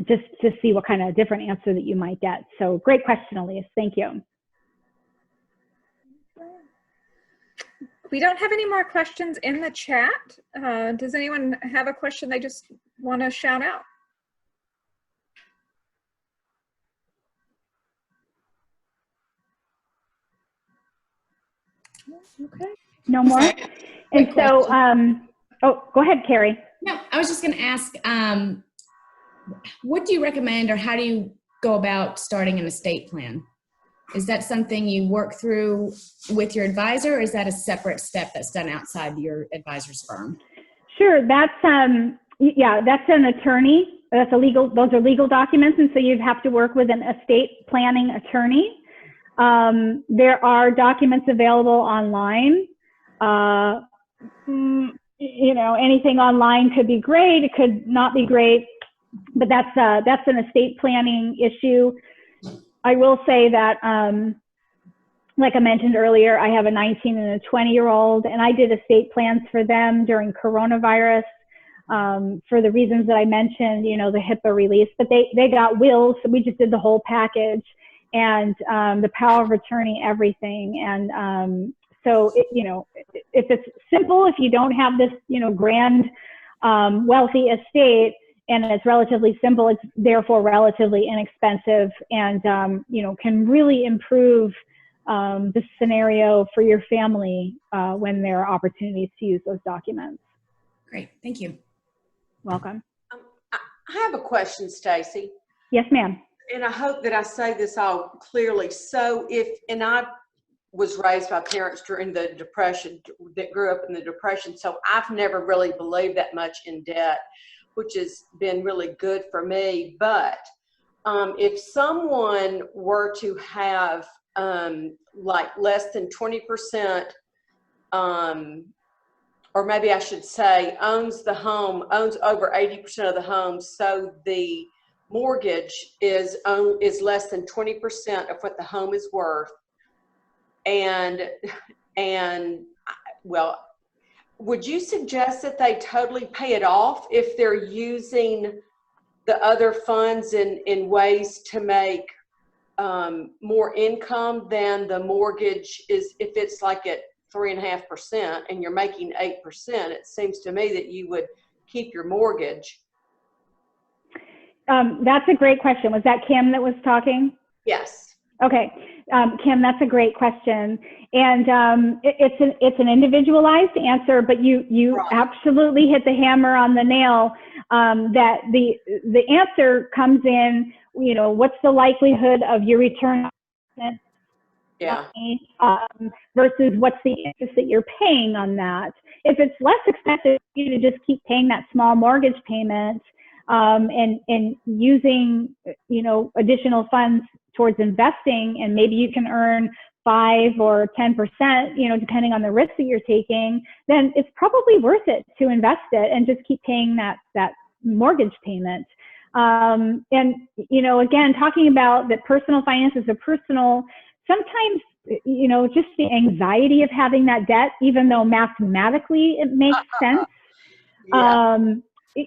just to see what kind of different answer that you might get. So great question, Elise. Thank you. We don't have any more questions in the chat. Does anyone have a question they just want to shout out? Okay. No more? And so, oh, go ahead, Carrie. No, I was just going to ask, what do you recommend, or how do you go about starting an estate plan? Is that something you work through with your advisor, or is that a separate step that's done outside your advisor's firm? Sure, that's yeah, that's an attorney. Those are legal documents, and so you'd have to work with an estate planning attorney. There are documents available online. Anything online could be great. It could not be great, but that's an estate planning issue. I will say that, like I mentioned earlier, I have a 19 and a 20-year-old, and I did estate plans for them during coronavirus for the reasons that I mentioned, the HIPAA release, but they got wills, so we just did the whole package, and the power of attorney, everything. And so, if it's simple, if you don't have this, grand, wealthy estate, and it's relatively simple, it's therefore relatively inexpensive, and can really improve the scenario for your family when there are opportunities to use those documents. Great, thank you. Welcome. I have a question, Stacy. Yes, ma'am. And I hope that I say this all clearly. So was raised by parents during the Depression, that grew up in the Depression. So I've never really believed that much in debt, which has been really good for me. But if someone were to have like less than 20%, or maybe I should say owns the home, owns over 80% of the home, so the mortgage is less than 20% of what the home is worth, and well, would you suggest that they totally pay it off if they're using the other funds in ways to make more income than the mortgage is? If it's like at 3.5% and you're making 8%, it seems to me that you would keep your mortgage. That's a great question. Was that Kim that was talking? Yes. Okay, Kim, that's a great question, and it's an individualized answer, but you Right. absolutely hit the hammer on the nail. That the answer comes in, you know, what's the likelihood of your return on Yeah. versus what's the interest that you're paying on that. If it's less expensive for you to just keep paying that small mortgage payment and using, you know, additional funds towards investing, and maybe you can earn 5 or 10%, you know, depending on the risk that you're taking, then it's probably worth it to invest it and just keep paying that mortgage payment. And, you know, again, talking about that personal finances are personal, sometimes, you know, just the anxiety of having that debt, even though mathematically it makes sense, Yeah.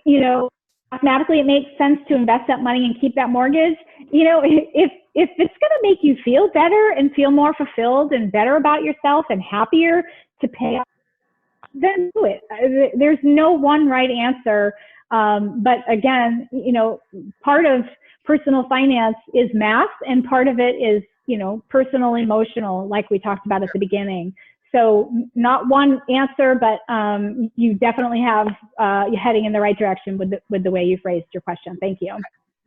you know, mathematically it makes sense to invest that money and keep that mortgage. You know, if it's going to make you feel better and feel more fulfilled and better about yourself and happier to pay off, then do it. There's no one right answer. But again, you know, part of personal finance is math, and part of it is, you know, personal, emotional, like we talked about at the beginning. So not one answer, but you definitely have you're heading in the right direction with the way you phrased your question. Thank you.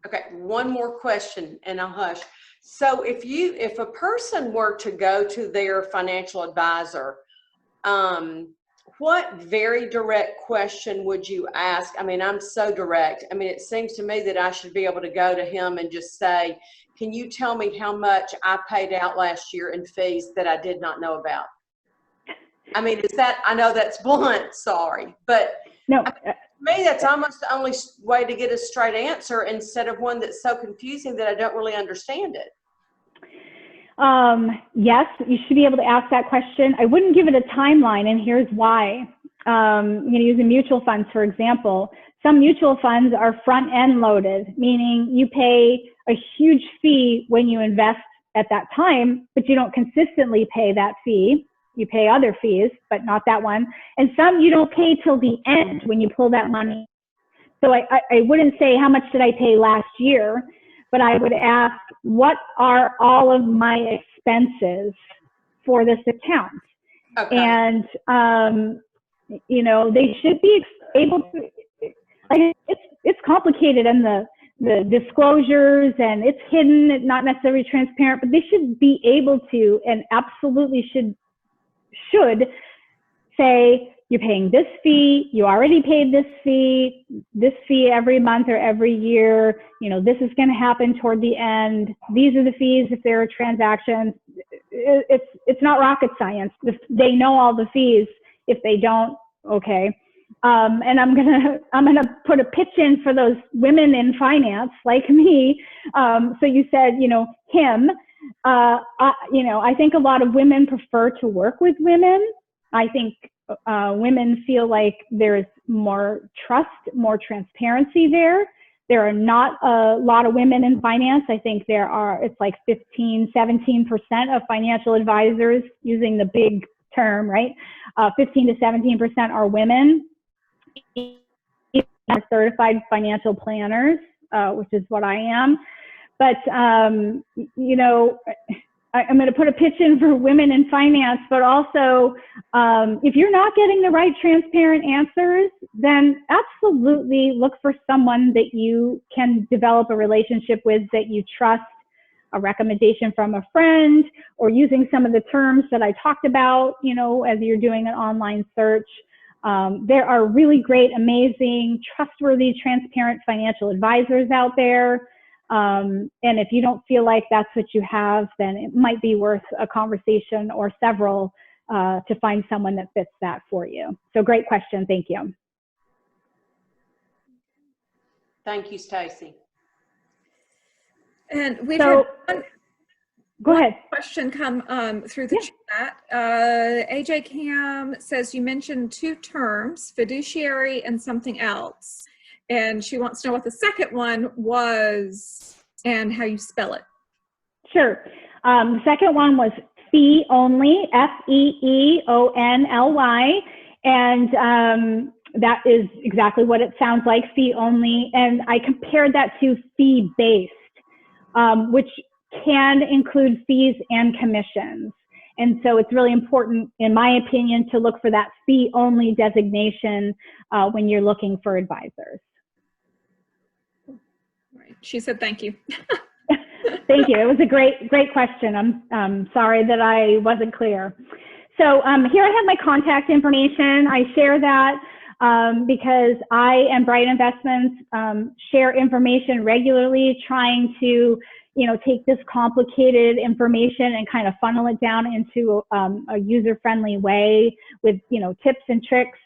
Okay, one more question and I'll hush. So if a person were to go to their financial advisor, what very direct question would you ask? I mean, I'm so direct. I mean, it seems to me that I should be able to go to him and just say, can you tell me how much I paid out last year in fees that I did not know about? I mean, I know that's blunt, sorry, but No. to me, that's almost the only way to get a straight answer, instead of one that's so confusing that I don't really understand it. Yes, you should be able to ask that question. I wouldn't give it a timeline, and here's why. Using mutual funds, for example, some mutual funds are front-end loaded, meaning you pay a huge fee when you invest at that time, but you don't consistently pay that fee. You pay other fees, but not that one. And some you don't pay till the end when you pull that money. So I wouldn't say how much did I pay last year, but I would ask, what are all of my expenses for this account? Okay. And, you know, they should be able to, like, it's complicated in the disclosures, and it's hidden, not necessarily transparent, but they should be able to, and absolutely should say, you're paying this fee, you already paid this fee every month or every year, you know, this is going to happen toward the end, these are the fees if there are transactions. It's not rocket science. They know all the fees. If they don't, okay. And I'm gonna put a pitch in for those women in finance like me. So you said, you know, him. You know, I think a lot of women prefer to work with women. I think women feel like there's more trust, more transparency there. There are not a lot of women in finance. I think it's like 15, 17% of financial advisors, using the big term, right? 15 to 17% are women. Are certified financial planners, which is what I am. But, you know, I'm going to put a pitch in for women in finance, but also if you're not getting the right transparent answers, then absolutely look for someone that you can develop a relationship with, that you trust, a recommendation from a friend, or using some of the terms that I talked about, you know, as you're doing an online search. There are really great, amazing, trustworthy, transparent financial advisors out there. And if you don't feel like that's what you have, then it might be worth a conversation or several to find someone that fits that for you. So great question. Thank you. Thank you, Stacy. And we've So, had go ahead. question come through the chat. AJ Cam says you mentioned two terms, fiduciary and something else. And she wants to know what the second one was and how you spell it. Sure. The second one was fee only, FEEONLY. And that is exactly what it sounds like, fee only. And I compared that to fee based, which can include fees and commissions. And so it's really important, in my opinion, to look for that fee only designation when you're looking for advisors. Right. She said, thank you. Thank you. It was a great question. I'm sorry that I wasn't clear. So here I have my contact information. I share that because I and Bright Investments share information regularly, trying to, you know, take this complicated information and kind of funnel it down into a user-friendly way with, you know, tips and tricks,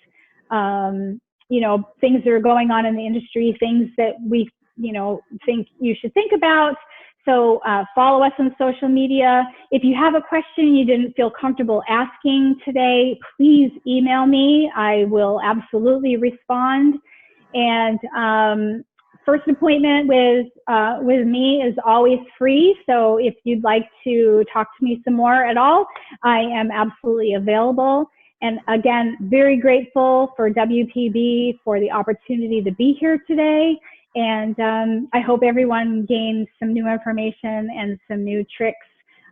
you know, things that are going on in the industry, things that we, you know, think you should think about. So follow us on social media. If you have a question you didn't feel comfortable asking today, please email me. I will absolutely respond. And first appointment with me is always free. So if you'd like to talk to me some more at all, I am absolutely available. And again, very grateful for WPB for the opportunity to be here today. And I hope everyone gained some new information and some new tricks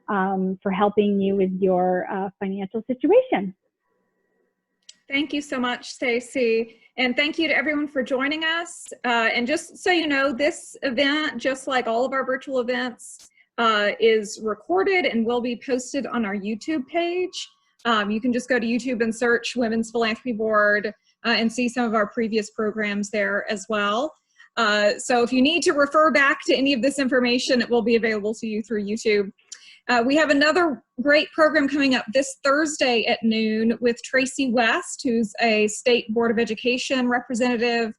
for helping you with your financial situation. Thank you so much, Stacy. And thank you to everyone for joining us. And just so you know, this event, just like all of our virtual events, is recorded and will be posted on our YouTube page. You can just go to YouTube and search Women's Philanthropy Board and see some of our previous programs there as well. So if you need to refer back to any of this information, it will be available to you through YouTube. We have another great program coming up this Thursday at noon with Tracy West, who's a State Board of Education representative,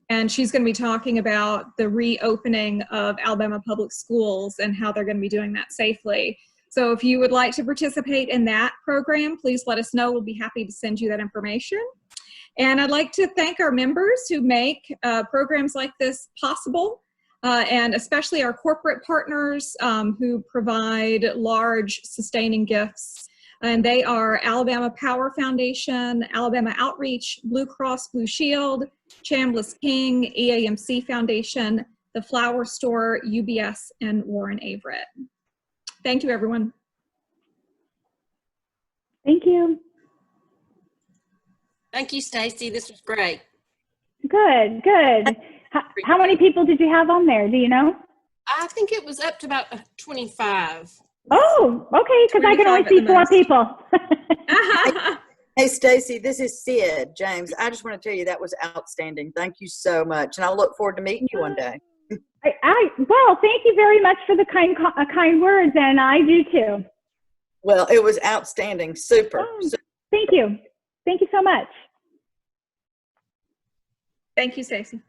and she's going to be talking about the reopening of Alabama public schools and how they're going to be doing that safely. So if you would like to participate in that program, please let us know. We'll be happy to send you that information. And I'd like to thank our members who make programs like this possible, and especially our corporate partners who provide large sustaining gifts. And they are Alabama Power Foundation, Alabama Outreach, Blue Cross Blue Shield, Chambliss King, EAMC Foundation, The Flower Store, UBS, and Warren Averett. Thank you, everyone. Thank you. Thank you, Stacy. This was great. Good, good. How many people did you have on there? Do you know? I think it was up to about 25. Oh, okay, because I can only see 4 people. Hey, Stacy, this is Sid James. I just want to tell you that was outstanding. Thank you so much. And I look forward to meeting you one day. Well, thank you very much for the kind words, and I do too. Well, it was outstanding. Super. Oh, thank you. Thank you so much. Thank you, Stacy.